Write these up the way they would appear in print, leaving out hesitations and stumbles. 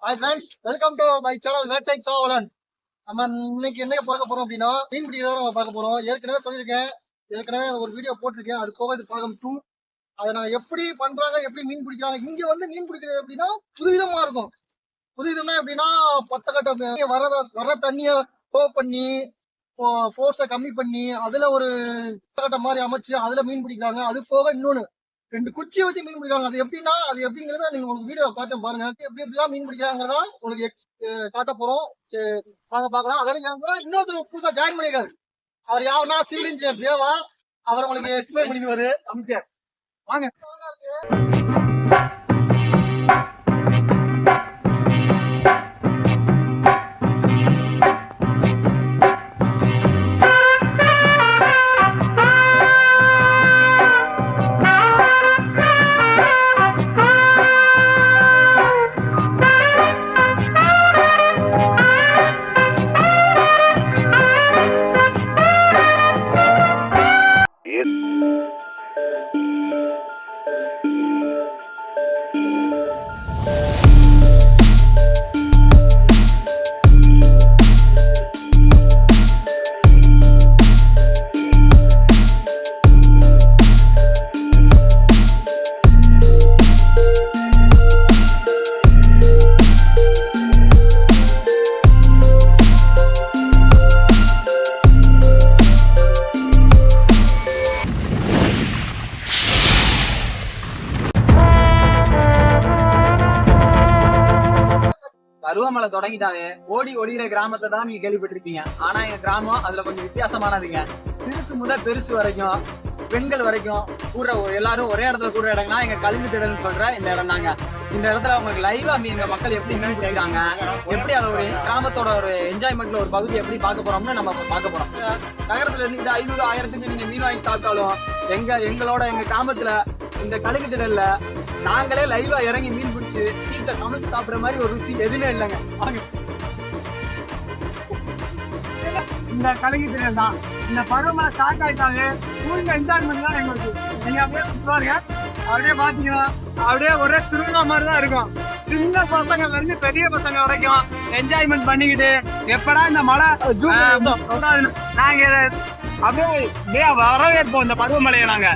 Hi friends, welcome to my channel வேட்டை காவலன். நம்ம இன்னைக்கு என்ன பார்க்க போறோம் அப்படின்னா மீன் பிடிக்கிறத நம்ம பார்க்க போறோம். ஏற்கனவே சொல்லியிருக்கேன், ஏற்கனவே ஒரு வீடியோ போட்டிருக்கேன். அது போக இது பாகம் 2. அதை நான் எப்படி பண்றாங்க, எப்படி மீன் பிடிக்கிறாங்க. இங்க வந்து மீன் பிடிக்கிறது எப்படின்னா புதுவிதமா இருக்கும். புதுவிதமா எப்படின்னா பத்தக்கட்டை வர்ற தண்ணிய போ பண்ணி ஃபோர்ஸை கம்மி பண்ணி அதுல ஒரு கட்டை மாதிரி அமைச்சு அதுல மீன் பிடிக்கிறாங்க. அது போக இன்னொன்னு 2 குச்சியை வச்சு மீன் பிடிக்கிறாங்க. அது எப்படின்னா அது எப்படிங்கிறத நீங்க உங்களுக்கு வீடியோ காட்ட பாருங்க. எப்படி எப்படிலாம் மீன் பிடிக்கிறாங்கிறதா உங்களுக்கு காட்ட போறோம். வாங்க பார்க்கலாம். அதே இன்னொருத்தர் புதுசா ஜாயின் பண்ணிருக்காரு. அவர் யாருன்னா சிவில் இன்ஜினியர் தேவா. அவர் உங்களுக்கு எக்ஸ்பிளைன் பண்ணிடுவாரு. வாங்க. பருவமழை தொடங்கிட்டாவே ஓடி ஒளிகிற கிராமத்தை தான் நீங்க கேள்விப்பட்டிருப்பீங்க. ஆனா எங்க கிராமம் அதுல கொஞ்சம் வித்தியாசமானதுங்க. சிறுசு முதல் பெருசு வரைக்கும் பெண்கள் வரைக்கும் கூடுற எல்லாரும் ஒரே இடத்துல கூடுற இடம்னா எங்க கழிவு திடல்னு சொல்ற இந்த இடம் தாங்க. இந்த இடத்துல உங்களுக்கு லைவா எங்க மக்கள் எப்படி மீன் பிடிக்கிறாங்க, எப்படி அதை ஒரு கிராமத்தோட ஒரு என்ஜாய்மெண்ட்ல ஒரு பகுதி எப்படி பார்க்க போறோம்னு நம்ம பார்க்க போறோம். நகரத்துல இருந்து இந்த 500-1000 நீங்க மீன் வாங்கி சாப்பிட்டாலும் எங்க கிராமத்துல இந்த கழுகு திடல்ல நாங்களே லைவா இறங்கி மீன் பிடிச்சு வீட்டுல சமைச்சு சாப்பிடுற மாதிரி ஒரு ருசி எதுவுமே இல்லைங்க. இந்த கழுகு திடல் தான் இந்த பருவமழை ஸ்டார்ட் ஆயிட்டாங்க. ஊருக்கு என்ஜாய்மெண்ட் தான் எங்களுக்கு. நீங்க அப்படியே பாருங்க, அப்படியே பாத்தீங்கன்னா அப்படியே ஒரே திருவிழா மாதிரி தான் இருக்கும். சின்ன பசங்கள்ல இருந்து பெரிய பசங்க வரைக்கும் என்ஜாய்மெண்ட் பண்ணிக்கிட்டு எப்படா இந்த மழை நாங்க அப்படியே வரவேற்போம் இந்த பருவமழையை. நாங்க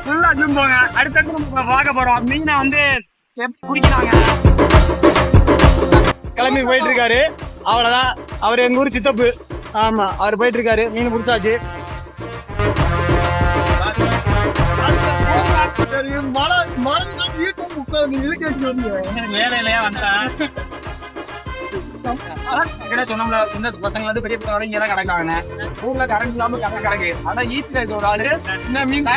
ஃபுல்லா ஜூம் போங்க. அடுத்தடுத்து நம்ம பார்க்க போறோம் மீனை வந்து குடிக்கிறாங்க. கிளம்பி போயிட்டு இருக்காரு. அவ்வளவுதான், அவர் எங்க ஊர் சித்தப்பு. ஆமா, அவர் போயிட்டு இருக்காரு. மீன் பிடிச்சாச்சு. வேலையிலயா வந்தேன் சொன்னோம்ல, சின்ன பசங்க வந்து பெரிய பசங்க இங்கதான் கிடக்காங்க. ஊர்ல கரண்ட் இல்லாம கிடக்கு. ஆனா ஈஸ்ட்ல இருக்க ஒரு ஆளு இந்த மீன்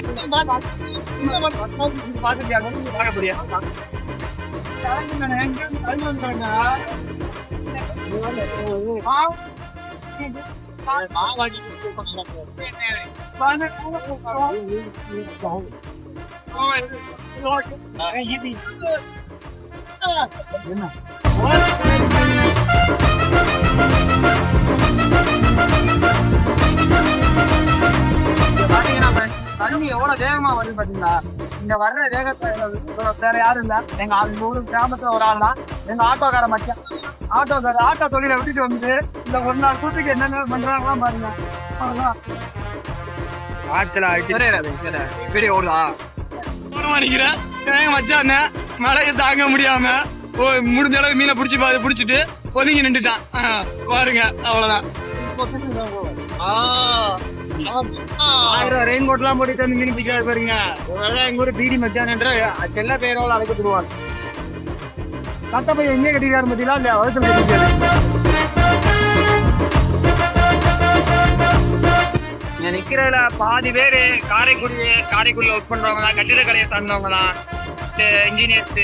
பாத்துட்டியாங்க பார்க்க முடியும். தண்ணி எவ்வளவு வேகமா வருது பாத்தீங்களா? இங்க வர்ற வேகத்தை வேற யாரும் இல்ல, எங்க ஊரு கிராமத்துல ஒரு ஆள் தான், எங்க ஆட்டோக்கார மச்சான். ஆட்டோ தொழிலை விட்டுட்டு வந்து இந்த ஒரு நாள் கூட்டுக்கு என்னென்ன பண்றாங்களா பாருங்க. மச்சான் மழையை தாங்க முடியாம முடிஞ்ச அளவு மீனை பிடிச்சிட்டு ஒதுங்கி நின்றுட்டான் பாருங்க. அவ்வளவுதான். ரெயின் கோட் எல்லாம் போட்டு வந்து மீன் பிடிக்காது பாருங்க. எங்க ஊரு பீடி மச்சான் என்ற செல்ல பெயரோட அழைக்கப்படுவார். கத்த பையன் எங்கே கட்டிக்காரு பத்திலாம் இல்ல அவசரம் கட்டிக்காரு. நிக்கிறதுல பாதி பேரு காரைக்குடியில ஒர்க் பண்றவங்க தான், கட்டிடக்கலையை சார்ந்தவங்க தான், இன்ஜினியர்ஸ்,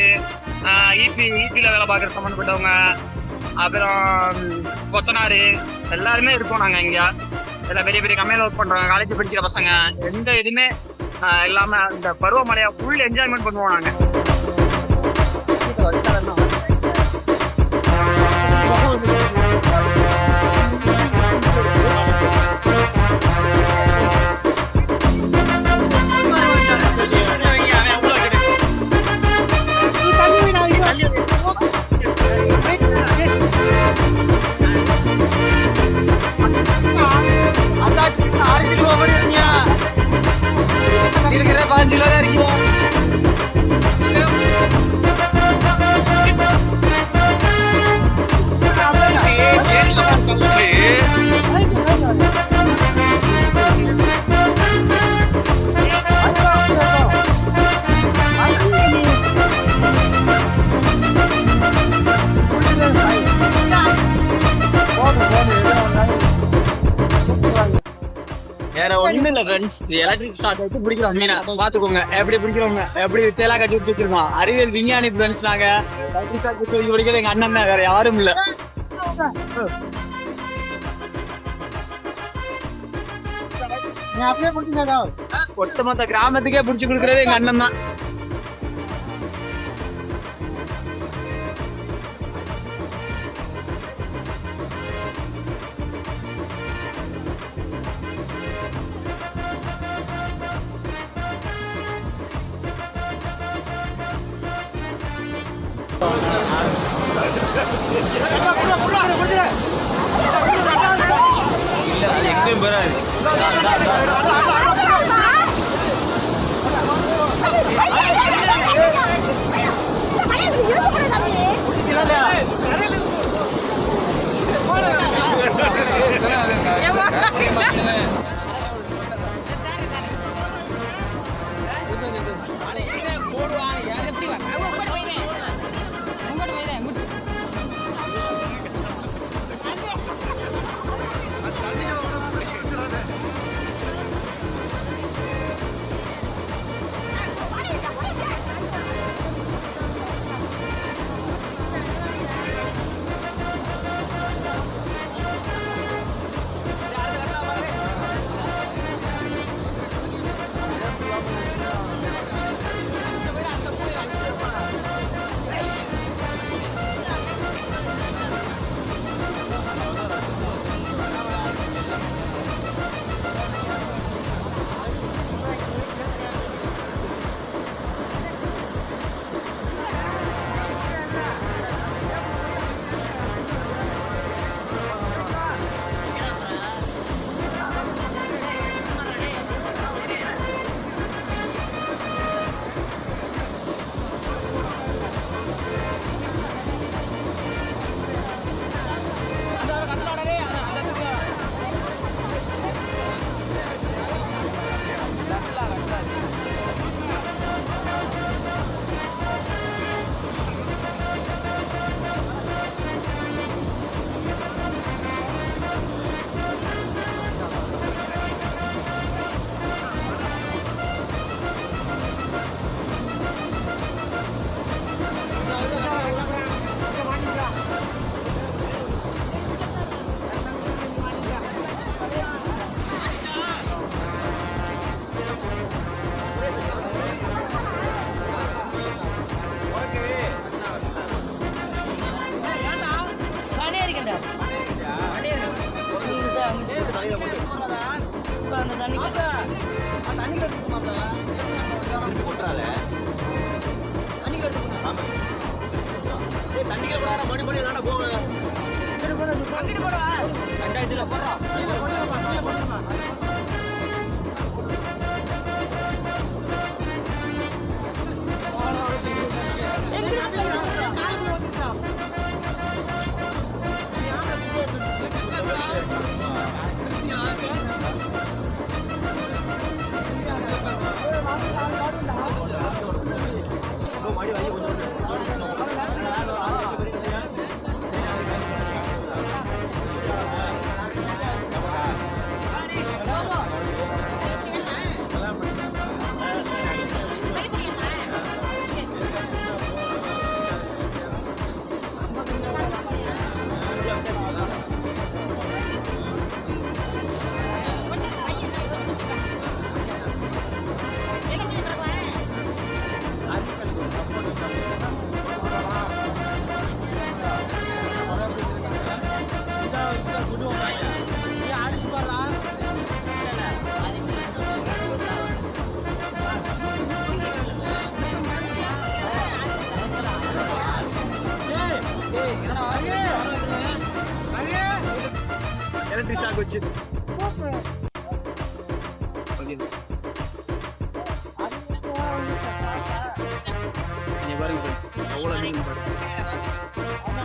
ஈபில வேலை பார்க்கற சம்மந்தப்பட்டவங்க, அப்புறம் கொத்தனாரு எல்லாருமே இருக்கோம் நாங்க. இங்க எல்லாம் பெரிய பெரிய கம்பெனில ஒர்க் பண்றோம், காலேஜ் படிக்கிற பசங்க. எந்த இதுவுமே இல்லாம இந்த பருவமழையா ஃபுல் என்ஜாய்மெண்ட் பண்ணுவோம் நாங்க. 5 கிலோ தான் இருக்கீங்க. வேற ஒண்ணு இல்ல ஃப்ரெண்ட்ஸ், எலக்ட்ரிக் ஷார்ட் வச்சு பிடிக்கிறோம் மீனை. பாத்துக்கோங்க எப்படி பிடிக்கிறோங்க, எப்படி தேலா கட்டி வச்சு வச்சிருக்கோம். அறிவியல் விஞ்ஞானி ஃப்ரெண்ட்ஸ் நாங்க. எலக்ட்ரிக் ஷார்ட் வச்சு பிடிக்கிறது எங்க அண்ணன் தான், வேற யாரும் இல்ல. ஒட்டுமொத்த கிராமத்துக்கே பிடிச்சு கொடுக்கறது எங்க அண்ணன் தான். Electric shock వచ్చింది. பாருங்க ஃப்ரெண்ட்ஸ் எவ்வளவு மீன் பாருங்க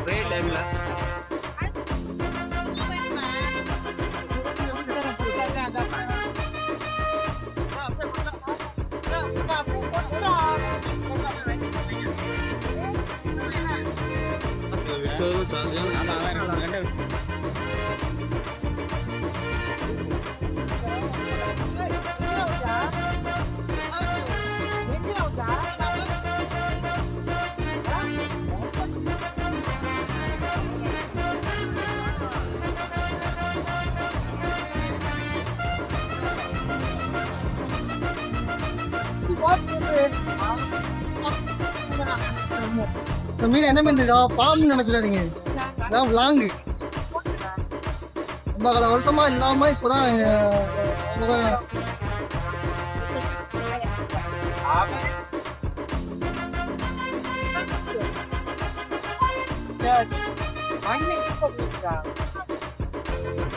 ஒரே டைம்ல இந்த மீன் என்ன மீன் தெரியுதா? பாம்பு நினைச்சிடாதீங்க, இதான் லாங்கு. ரொம்ப பல வருஷமா இல்லாம இப்பதான்